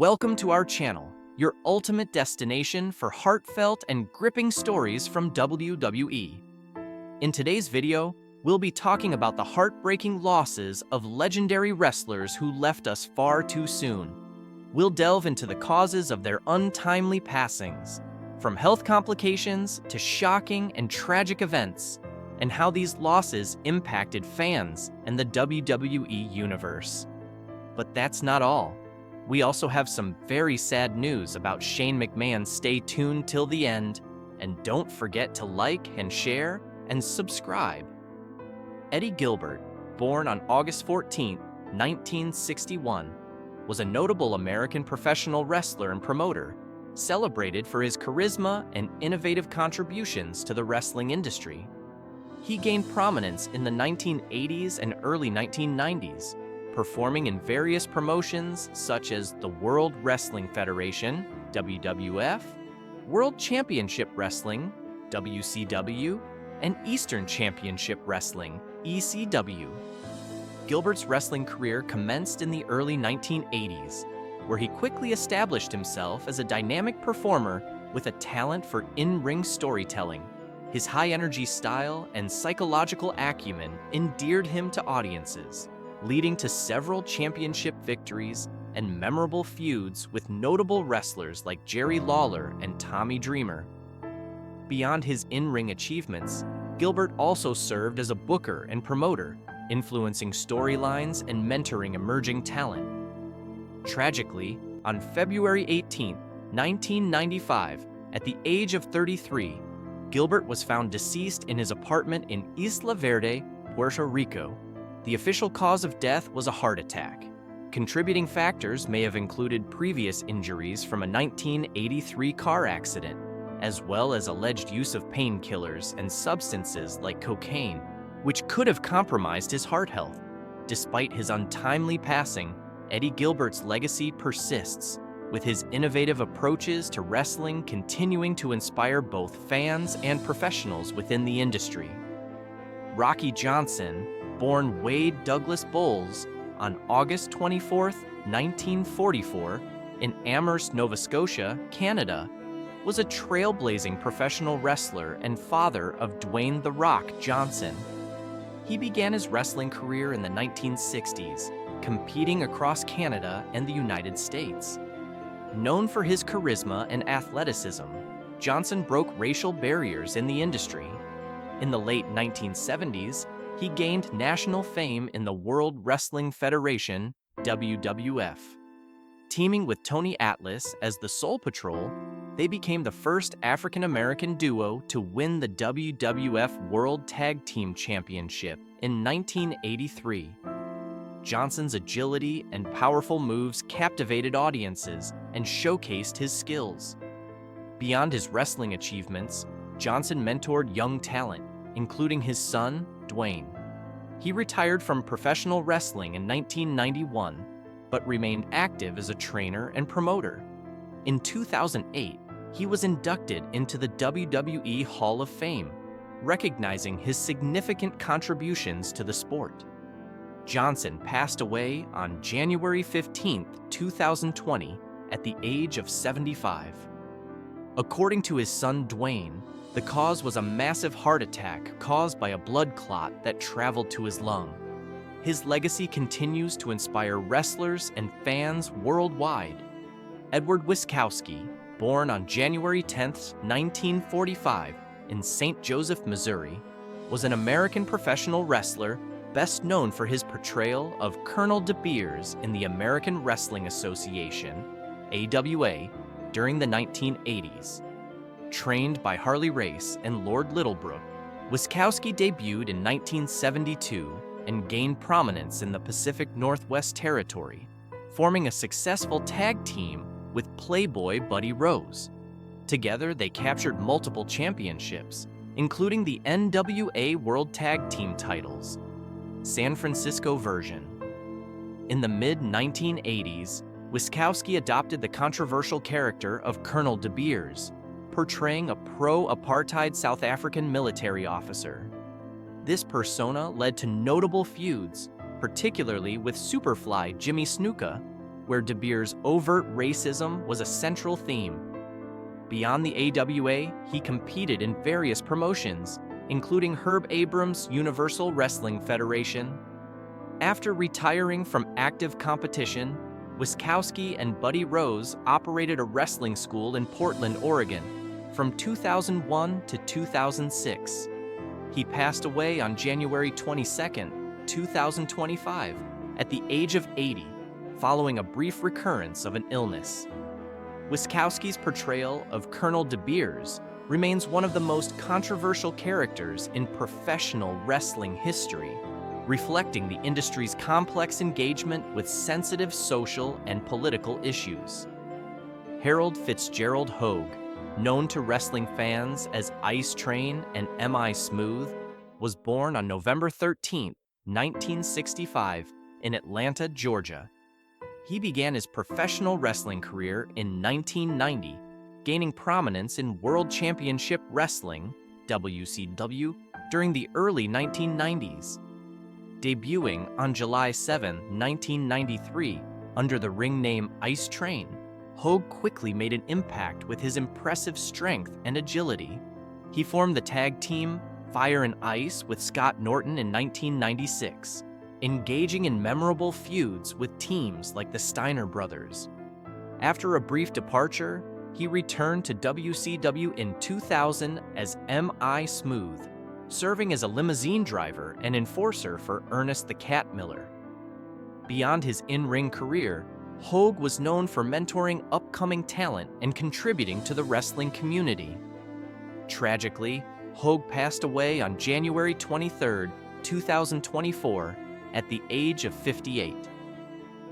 Welcome to our channel, your ultimate destination for heartfelt and gripping stories from WWE. In today's video, we'll be talking about the heartbreaking losses of legendary wrestlers who left us far too soon. We'll delve into the causes of their untimely passings, from health complications to shocking and tragic events, and how these losses impacted fans and the WWE universe. But that's not all. We also have some very sad news about Shane McMahon. Stay tuned till the end, and don't forget to like and share and subscribe. Eddie Gilbert, born on August 14, 1961, was a notable American professional wrestler and promoter, celebrated for his charisma and innovative contributions to the wrestling industry. He gained prominence in the 1980s and early 1990s, performing in various promotions such as the World Wrestling Federation, WWF, World Championship Wrestling, WCW, and Eastern Championship Wrestling, ECW. Gilbert's wrestling career commenced in the early 1980s, where he quickly established himself as a dynamic performer with a talent for in-ring storytelling. His high-energy style and psychological acumen endeared him to audiences, leading to several championship victories and memorable feuds with notable wrestlers like Jerry Lawler and Tommy Dreamer. Beyond his in-ring achievements, Gilbert also served as a booker and promoter, influencing storylines and mentoring emerging talent. Tragically, on February 18, 1995, at the age of 33, Gilbert was found deceased in his apartment in Isla Verde, Puerto Rico. The official cause of death was a heart attack. Contributing factors may have included previous injuries from a 1983 car accident, as well as alleged use of painkillers and substances like cocaine, which could have compromised his heart health. Despite his untimely passing, Eddie Gilbert's legacy persists, with his innovative approaches to wrestling continuing to inspire both fans and professionals within the industry. Rocky Johnson, born Wade Douglas Bowles on August 24, 1944, in Amherst, Nova Scotia, Canada, was a trailblazing professional wrestler and father of Dwayne "The Rock" Johnson. He began his wrestling career in the 1960s, competing across Canada and the United States. Known for his charisma and athleticism, Johnson broke racial barriers in the industry. In the late 1970s, he gained national fame in the World Wrestling Federation, WWF. Teaming with Tony Atlas as the Soul Patrol, they became the first African-American duo to win the WWF World Tag Team Championship in 1983. Johnson's agility and powerful moves captivated audiences and showcased his skills. Beyond his wrestling achievements, Johnson mentored young talent, including his son, Dwayne. He retired from professional wrestling in 1991, but remained active as a trainer and promoter. In 2008, he was inducted into the WWE Hall of Fame, recognizing his significant contributions to the sport. Johnson passed away on January 15, 2020, at the age of 75. According to his son Dwayne, the cause was a massive heart attack caused by a blood clot that traveled to his lung. His legacy continues to inspire wrestlers and fans worldwide. Edward Wiskowski, born on January 10, 1945, in St. Joseph, Missouri, was an American professional wrestler best known for his portrayal of Colonel De Beers in the American Wrestling Association, AWA, during the 1980s. Trained by Harley Race and Lord Littlebrook, Wiskowski debuted in 1972 and gained prominence in the Pacific Northwest Territory, forming a successful tag team with Playboy Buddy Rose. Together, they captured multiple championships, including the NWA World Tag Team titles, San Francisco version. In the mid-1980s, Wiskowski adopted the controversial character of Colonel De Beers, portraying a pro-apartheid South African military officer. This persona led to notable feuds, particularly with Superfly Jimmy Snuka, where De Beers' overt racism was a central theme. Beyond the AWA, he competed in various promotions, including Herb Abrams' Universal Wrestling Federation. After retiring from active competition, Wiskowski and Buddy Rose operated a wrestling school in Portland, Oregon, from 2001 to 2006. He passed away on January 22, 2025, at the age of 80, following a brief recurrence of an illness. Wiskowski's portrayal of Colonel De Beers remains one of the most controversial characters in professional wrestling history, reflecting the industry's complex engagement with sensitive social and political issues. Harold Fitzgerald Hogue, known to wrestling fans as Ice Train and M.I. Smooth, was born on November 13, 1965, in Atlanta, Georgia. He began his professional wrestling career in 1990, gaining prominence in World Championship Wrestling, WCW, during the early 1990s. Debuting on July 7, 1993, under the ring name Ice Train, Hogue quickly made an impact with his impressive strength and agility. He formed the tag team Fire and Ice with Scott Norton in 1996, engaging in memorable feuds with teams like the Steiner Brothers. After a brief departure, he returned to WCW in 2000 as M.I. Smooth, serving as a limousine driver and enforcer for Ernest the Cat Miller. Beyond his in-ring career, Hogue was known for mentoring upcoming talent and contributing to the wrestling community. Tragically, Hogue passed away on January 23, 2024, at the age of 58.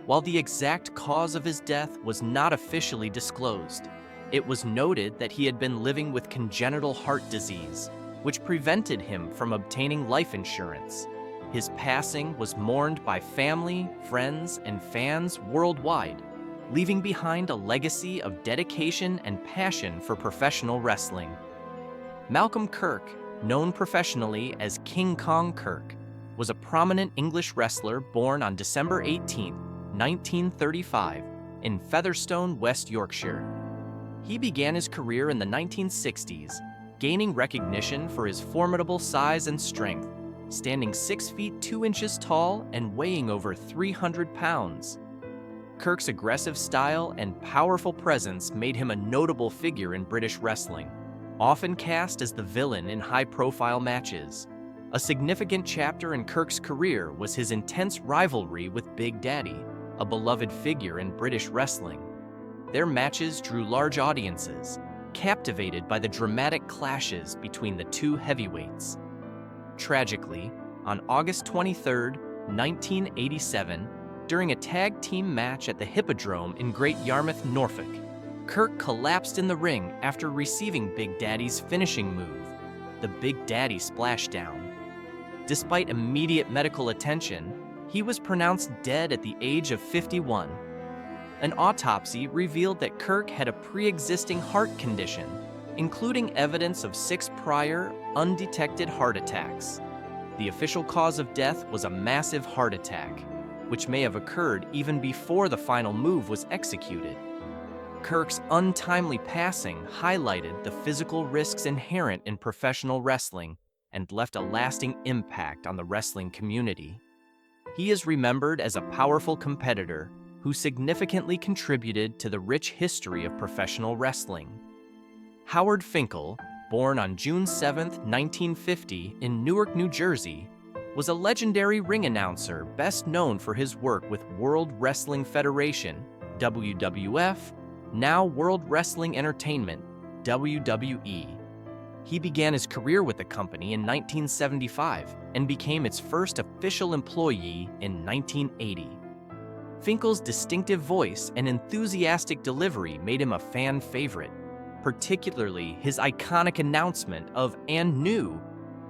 While the exact cause of his death was not officially disclosed, it was noted that he had been living with congenital heart disease, which prevented him from obtaining life insurance. His passing was mourned by family, friends, and fans worldwide, leaving behind a legacy of dedication and passion for professional wrestling. Malcolm Kirk, known professionally as King Kong Kirk, was a prominent English wrestler born on December 18, 1935, in Featherstone, West Yorkshire. He began his career in the 1960s, gaining recognition for his formidable size and strength, standing 6 feet 2 inches tall and weighing over 300 pounds. Kirk's aggressive style and powerful presence made him a notable figure in British wrestling, often cast as the villain in high-profile matches. A significant chapter in Kirk's career was his intense rivalry with Big Daddy, a beloved figure in British wrestling. Their matches drew large audiences, captivated by the dramatic clashes between the two heavyweights. Tragically, on August 23, 1987, during a tag team match at the Hippodrome in Great Yarmouth, Norfolk, Kirk collapsed in the ring after receiving Big Daddy's finishing move, the Big Daddy Splashdown. Despite immediate medical attention, he was pronounced dead at the age of 51. An autopsy revealed that Kirk had a pre-existing heart condition, including evidence of 6 prior, undetected heart attacks. The official cause of death was a massive heart attack, which may have occurred even before the final move was executed. Kirk's untimely passing highlighted the physical risks inherent in professional wrestling and left a lasting impact on the wrestling community. He is remembered as a powerful competitor who significantly contributed to the rich history of professional wrestling. Howard Finkel, born on June 7, 1950, in Newark, New Jersey, was a legendary ring announcer best known for his work with World Wrestling Federation, WWF, now World Wrestling Entertainment, WWE. He began his career with the company in 1975 and became its first official employee in 1980. Finkel's distinctive voice and enthusiastic delivery made him a fan favorite, particularly his iconic announcement of "and new"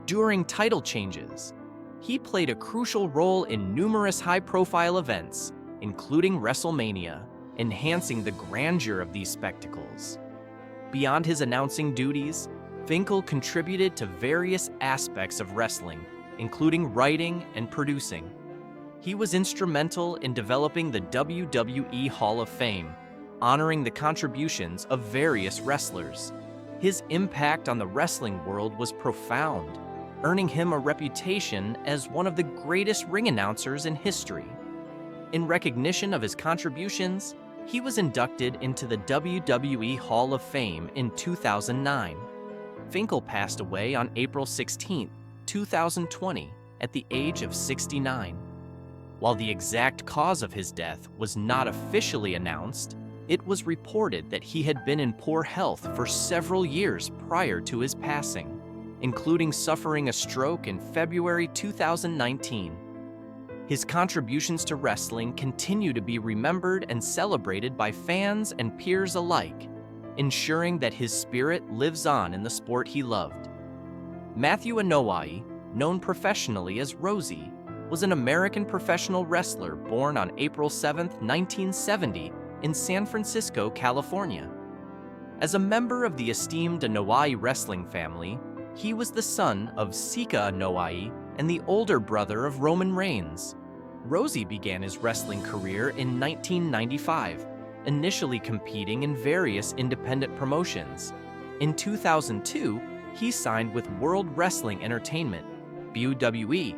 during title changes. He played a crucial role in numerous high-profile events, including WrestleMania, enhancing the grandeur of these spectacles. Beyond his announcing duties, Finkel contributed to various aspects of wrestling, including writing and producing. He was instrumental in developing the WWE Hall of Fame, honoring the contributions of various wrestlers. His impact on the wrestling world was profound, earning him a reputation as one of the greatest ring announcers in history. In recognition of his contributions, he was inducted into the WWE Hall of Fame in 2009. Finkel passed away on April 16, 2020, at the age of 69. While the exact cause of his death was not officially announced, it was reported that he had been in poor health for several years prior to his passing, including suffering a stroke in February 2019. His contributions to wrestling continue to be remembered and celebrated by fans and peers alike, ensuring that his spirit lives on in the sport he loved. Matthew Anoa'i, known professionally as Rosie, was an American professional wrestler born on April 7, 1970, in San Francisco, California. As a member of the esteemed Anoa'i wrestling family, he was the son of Sika Anoa'i and the older brother of Roman Reigns. Rosie began his wrestling career in 1995, initially competing in various independent promotions. In 2002, he signed with World Wrestling Entertainment, WWE,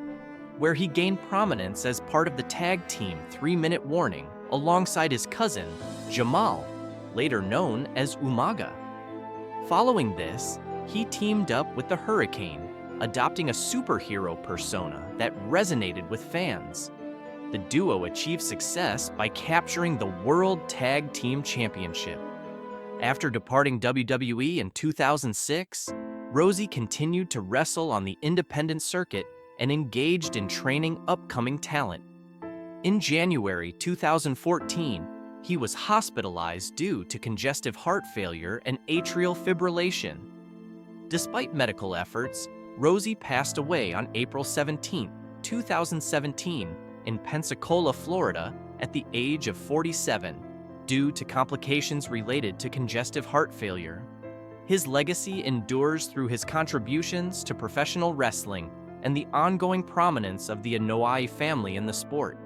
where he gained prominence as part of the tag team 3 Minute Warning alongside his cousin, Jamal, later known as Umaga. Following this, he teamed up with the Hurricane, adopting a superhero persona that resonated with fans. The duo achieved success by capturing the World Tag Team Championship. After departing WWE in 2006, Rosie continued to wrestle on the independent circuit and engaged in training upcoming talent. In January 2014, he was hospitalized due to congestive heart failure and atrial fibrillation. Despite medical efforts, Rosie passed away on April 17, 2017, in Pensacola, Florida, at the age of 47, due to complications related to congestive heart failure. His legacy endures through his contributions to professional wrestling and the ongoing prominence of the Anoa'i family in the sport.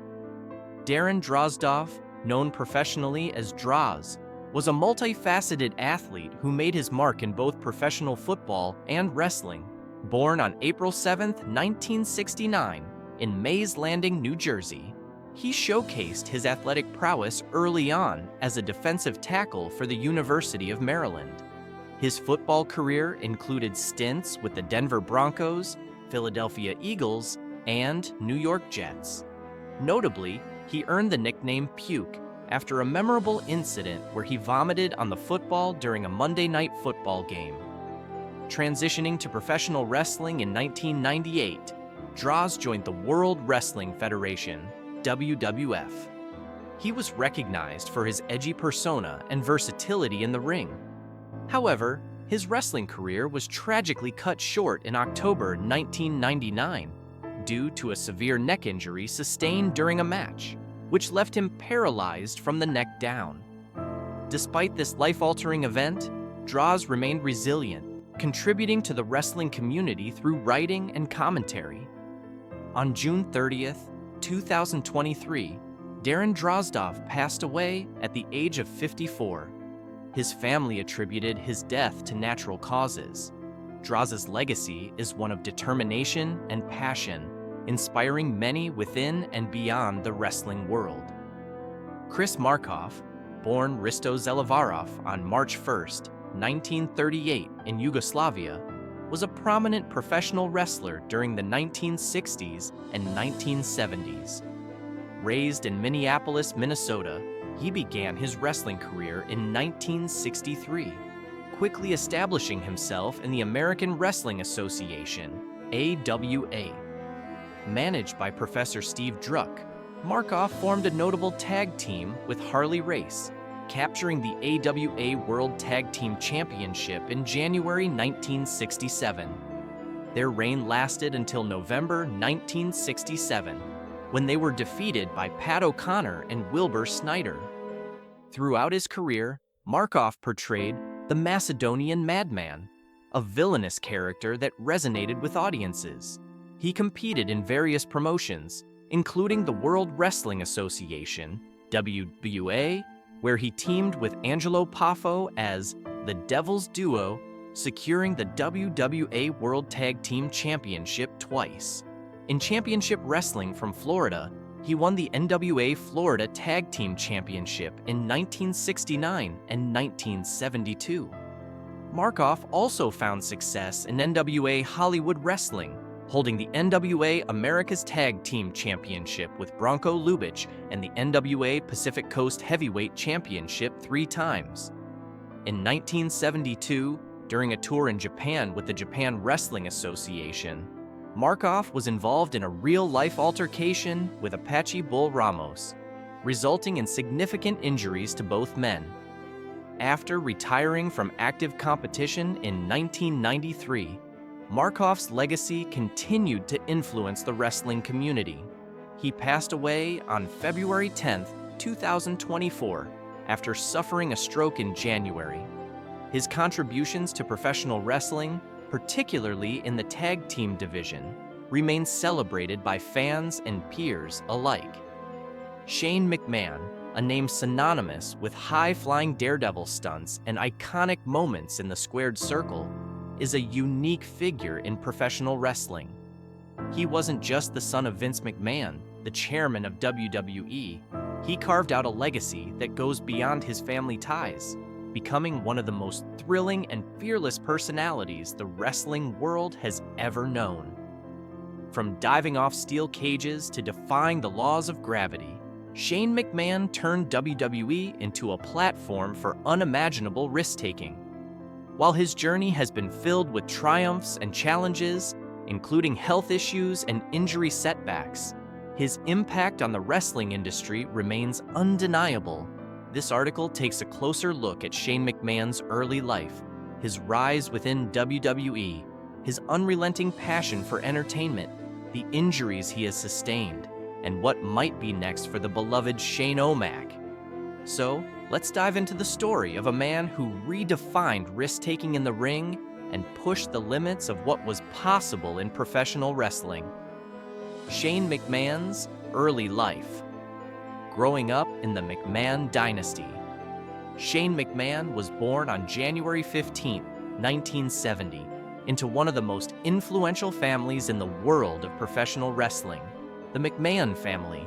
Darren Drozdov, known professionally as Droz, was a multifaceted athlete who made his mark in both professional football and wrestling. Born on April 7, 1969, in Mays Landing, New Jersey, he showcased his athletic prowess early on as a defensive tackle for the University of Maryland. His football career included stints with the Denver Broncos, Philadelphia Eagles, and New York Jets. Notably, he earned the nickname Puke after a memorable incident where he vomited on the football during a Monday Night Football game. Transitioning to professional wrestling in 1998, Droz joined the World Wrestling Federation, WWF. He was recognized for his edgy persona and versatility in the ring. However, his wrestling career was tragically cut short in October 1999 due to a severe neck injury sustained during a match, which left him paralyzed from the neck down. Despite this life-altering event, Droz remained resilient, contributing to the wrestling community through writing and commentary. On June 30, 2023, Darren Drozdov passed away at the age of 54. His family attributed his death to natural causes. Droz's legacy is one of determination and passion, inspiring many within and beyond the wrestling world. Chris Markov, born Risto Zelivarov on March 1, 1938 in Yugoslavia, was a prominent professional wrestler during the 1960s and 1970s. Raised in Minneapolis, Minnesota, he began his wrestling career in 1963, quickly establishing himself in the American Wrestling Association, AWA. Managed by Professor Steve Druck, Markov formed a notable tag team with Harley Race, capturing the AWA World Tag Team Championship in January 1967. Their reign lasted until November 1967, when they were defeated by Pat O'Connor and Wilbur Snyder. Throughout his career, Markov portrayed the Macedonian Madman, a villainous character that resonated with audiences. He competed in various promotions, including the World Wrestling Association, WWA, where he teamed with Angelo Poffo as the Devil's Duo, securing the WWA World Tag Team Championship twice. In Championship Wrestling from Florida, he won the NWA Florida Tag Team Championship in 1969 and 1972. Markoff also found success in NWA Hollywood Wrestling, holding the NWA America's Tag Team Championship with Bronco Lubitsch and the NWA Pacific Coast Heavyweight Championship 3 times. In 1972, during a tour in Japan with the Japan Wrestling Association, Markoff was involved in a real-life altercation with Apache Bull Ramos, resulting in significant injuries to both men. After retiring from active competition in 1993, Markoff's legacy continued to influence the wrestling community. He passed away on February 10, 2024, after suffering a stroke in January. His contributions to professional wrestling, particularly in the tag team division, remain celebrated by fans and peers alike. Shane McMahon, a name synonymous with high-flying daredevil stunts and iconic moments in the squared circle, is a unique figure in professional wrestling. He wasn't just the son of Vince McMahon, the chairman of WWE. He carved out a legacy that goes beyond his family ties, becoming one of the most thrilling and fearless personalities the wrestling world has ever known. From diving off steel cages to defying the laws of gravity, Shane McMahon turned WWE into a platform for unimaginable risk-taking. While his journey has been filled with triumphs and challenges, including health issues and injury setbacks, his impact on the wrestling industry remains undeniable. This article takes a closer look at Shane McMahon's early life, his rise within WWE, his unrelenting passion for entertainment, the injuries he has sustained, and what might be next for the beloved Shane O'Mac. So, let's dive into the story of a man who redefined risk-taking in the ring and pushed the limits of what was possible in professional wrestling. Shane McMahon's early life. Growing up in the McMahon dynasty. Shane McMahon was born on January 15, 1970, into one of the most influential families in the world of professional wrestling, the McMahon family.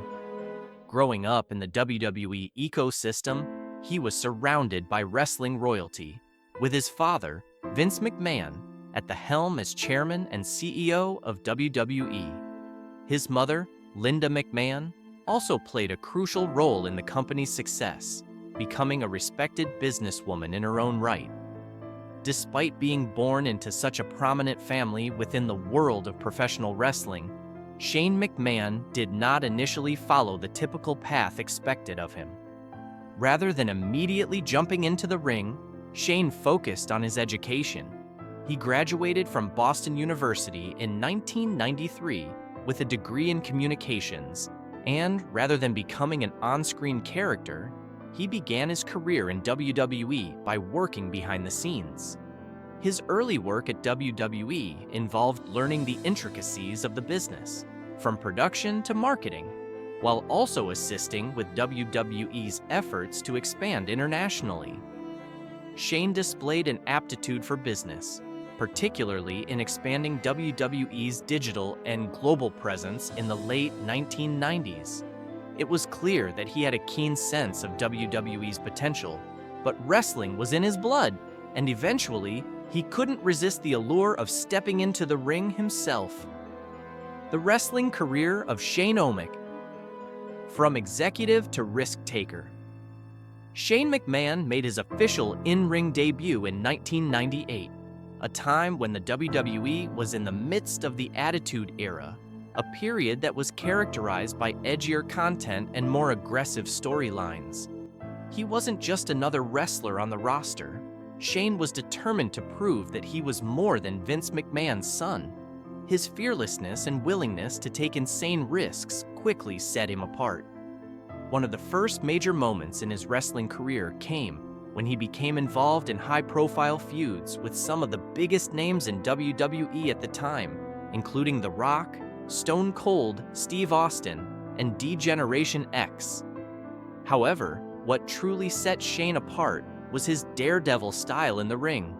Growing up in the WWE ecosystem, he was surrounded by wrestling royalty, with his father, Vince McMahon, at the helm as chairman and CEO of WWE. His mother, Linda McMahon, also played a crucial role in the company's success, becoming a respected businesswoman in her own right. Despite being born into such a prominent family within the world of professional wrestling, Shane McMahon did not initially follow the typical path expected of him. Rather than immediately jumping into the ring, Shane focused on his education. He graduated from Boston University in 1993 with a degree in communications, and rather than becoming an on-screen character, he began his career in WWE by working behind the scenes. His early work at WWE involved learning the intricacies of the business, from production to marketing, while also assisting with WWE's efforts to expand internationally. Shane displayed an aptitude for business, particularly in expanding WWE's digital and global presence in the late 1990s. It was clear that he had a keen sense of WWE's potential, but wrestling was in his blood, and eventually, he couldn't resist the allure of stepping into the ring himself. The wrestling career of Shane O'Mac. From executive to risk-taker. Shane McMahon made his official in-ring debut in 1998, a time when the WWE was in the midst of the Attitude Era, a period that was characterized by edgier content and more aggressive storylines. He wasn't just another wrestler on the roster. Shane was determined to prove that he was more than Vince McMahon's son. His fearlessness and willingness to take insane risks quickly set him apart. One of the first major moments in his wrestling career came when he became involved in high-profile feuds with some of the biggest names in WWE at the time, including The Rock, Stone Cold Steve Austin, and Degeneration X. However, what truly set Shane apart was his daredevil style in the ring.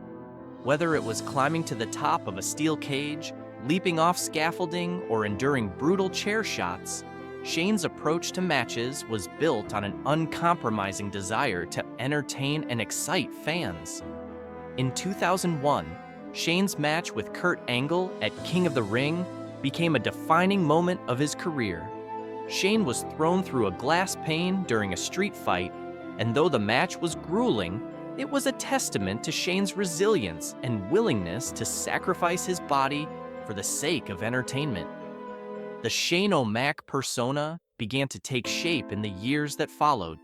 Whether it was climbing to the top of a steel cage, leaping off scaffolding, or enduring brutal chair shots, Shane's approach to matches was built on an uncompromising desire to entertain and excite fans. In 2001, Shane's match with Kurt Angle at King of the Ring became a defining moment of his career. Shane was thrown through a glass pane during a street fight, and though the match was grueling, it was a testament to Shane's resilience and willingness to sacrifice his body for the sake of entertainment. The Shane O'Mac persona began to take shape in the years that followed,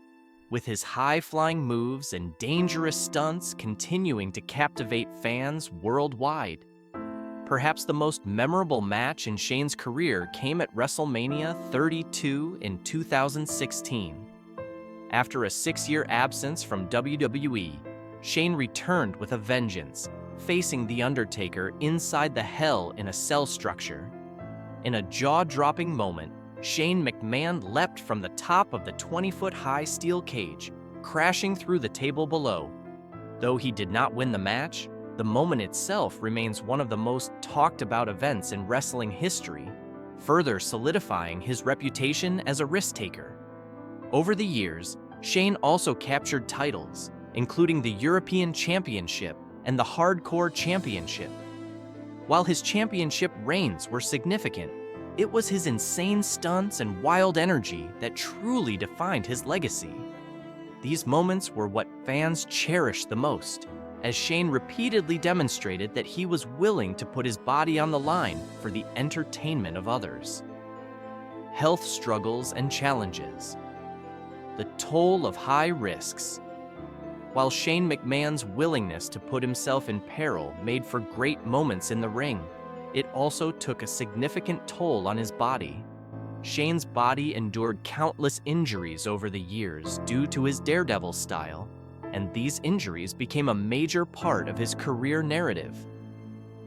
with his high-flying moves and dangerous stunts continuing to captivate fans worldwide. Perhaps the most memorable match in Shane's career came at WrestleMania 32 in 2016. After a 6-year absence from WWE, Shane returned with a vengeance, facing The Undertaker inside the Hell in a Cell structure. In a jaw-dropping moment, Shane McMahon leapt from the top of the 20-foot-high steel cage, crashing through the table below. Though he did not win the match, the moment itself remains one of the most talked-about events in wrestling history, further solidifying his reputation as a risk-taker. Over the years, Shane also captured titles, including the European Championship and the Hardcore Championship. While his championship reigns were significant, it was his insane stunts and wild energy that truly defined his legacy. These moments were what fans cherished the most, as Shane repeatedly demonstrated that he was willing to put his body on the line for the entertainment of others. Health struggles and challenges. The toll of high risks. While Shane McMahon's willingness to put himself in peril made for great moments in the ring, it also took a significant toll on his body. Shane's body endured countless injuries over the years due to his daredevil style, and these injuries became a major part of his career narrative.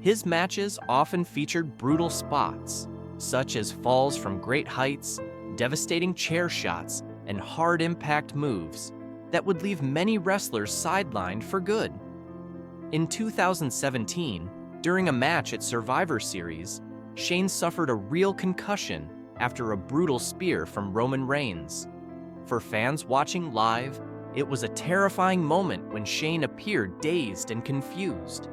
His matches often featured brutal spots, such as falls from great heights, devastating chair shots, and hard impact moves that would leave many wrestlers sidelined for good. In 2017, during a match at Survivor Series, Shane suffered a real concussion after a brutal spear from Roman Reigns. For fans watching live, it was a terrifying moment when Shane appeared dazed and confused.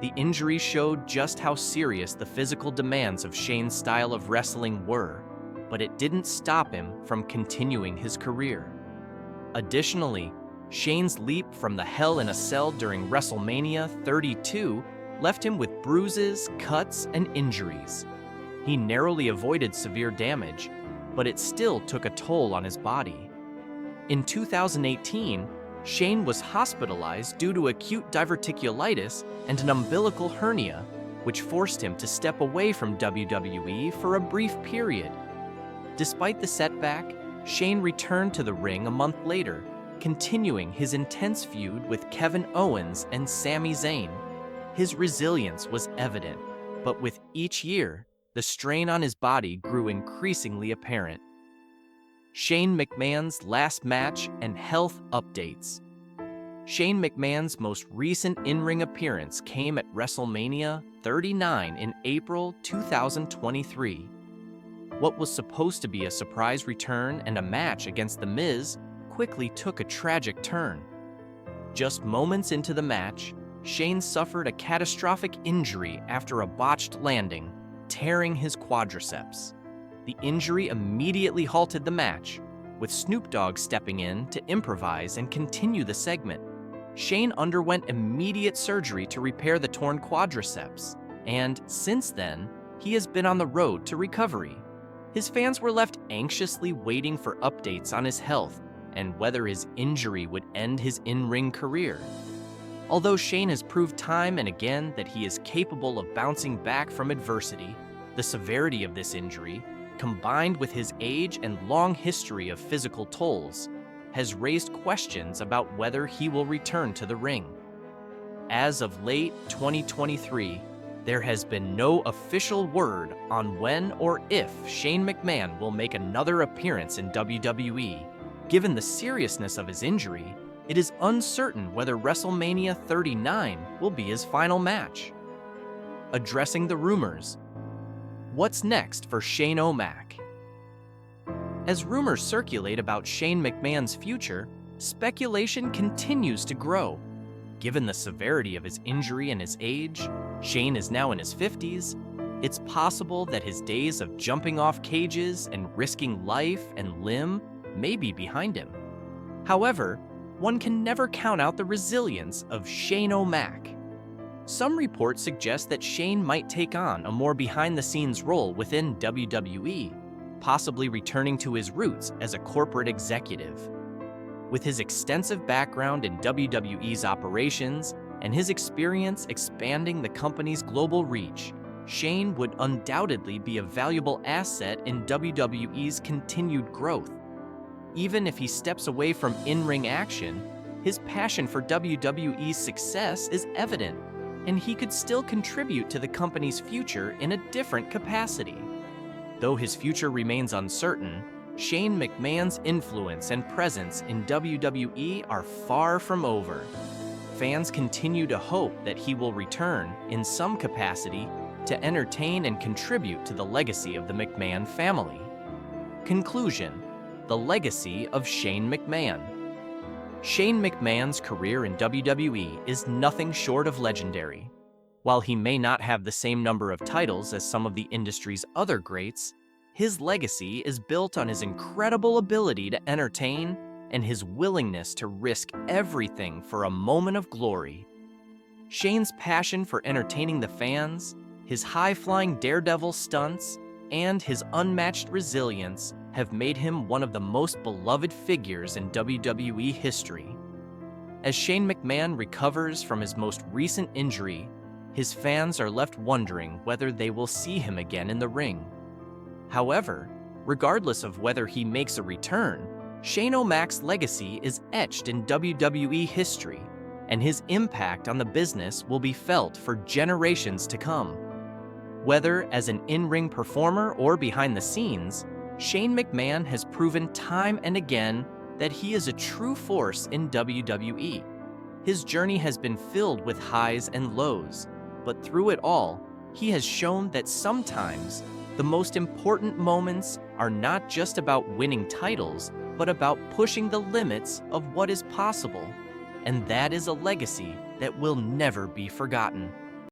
The injury showed just how serious the physical demands of Shane's style of wrestling were, but it didn't stop him from continuing his career. Additionally, Shane's leap from the Hell in a Cell during WrestleMania 32 left him with bruises, cuts, and injuries. He narrowly avoided severe damage, but it still took a toll on his body. In 2018, Shane was hospitalized due to acute diverticulitis and an umbilical hernia, which forced him to step away from WWE for a brief period. Despite the setback, Shane returned to the ring a month later, continuing his intense feud with Kevin Owens and Sami Zayn. His resilience was evident, but with each year, the strain on his body grew increasingly apparent. Shane McMahon's last match and health updates. Shane McMahon's most recent in-ring appearance came at WrestleMania 39 in April 2023. What was supposed to be a surprise return and a match against The Miz quickly took a tragic turn. Just moments into the match, Shane suffered a catastrophic injury after a botched landing, tearing his quadriceps. The injury immediately halted the match, with Snoop Dogg stepping in to improvise and continue the segment. Shane underwent immediate surgery to repair the torn quadriceps, and since then, he has been on the road to recovery. His fans were left anxiously waiting for updates on his health and whether his injury would end his in-ring career. Although Shane has proved time and again that he is capable of bouncing back from adversity, the severity of this injury, combined with his age and long history of physical tolls, has raised questions about whether he will return to the ring. As of late 2023, There has been no official word on when or if Shane McMahon will make another appearance in WWE. Given the seriousness of his injury, it is uncertain whether WrestleMania 39 will be his final match. Addressing the rumors. What's next for Shane O'Mac? As rumors circulate about Shane McMahon's future, speculation continues to grow. Given the severity of his injury and his age, Shane is now in his 50s, it's possible that his days of jumping off cages and risking life and limb may be behind him. However, one can never count out the resilience of Shane O'Mac. Some reports suggest that Shane might take on a more behind-the-scenes role within WWE, possibly returning to his roots as a corporate executive. With his extensive background in WWE's operations and his experience expanding the company's global reach, Shane would undoubtedly be a valuable asset in WWE's continued growth. Even if he steps away from in-ring action, his passion for WWE's success is evident, and he could still contribute to the company's future in a different capacity. Though his future remains uncertain, Shane McMahon's influence and presence in WWE are far from over. Fans continue to hope that he will return, in some capacity, to entertain and contribute to the legacy of the McMahon family. Conclusion: the legacy of Shane McMahon. Shane McMahon's career in WWE is nothing short of legendary. While he may not have the same number of titles as some of the industry's other greats, his legacy is built on his incredible ability to entertain and his willingness to risk everything for a moment of glory. Shane's passion for entertaining the fans, his high-flying daredevil stunts, and his unmatched resilience have made him one of the most beloved figures in WWE history. As Shane McMahon recovers from his most recent injury, his fans are left wondering whether they will see him again in the ring. However, regardless of whether he makes a return, Shane O'Mac's legacy is etched in WWE history, and his impact on the business will be felt for generations to come. Whether as an in-ring performer or behind the scenes, Shane McMahon has proven time and again that he is a true force in WWE. His journey has been filled with highs and lows, but through it all, he has shown that sometimes the most important moments are not just about winning titles, but about pushing the limits of what is possible. And that is a legacy that will never be forgotten.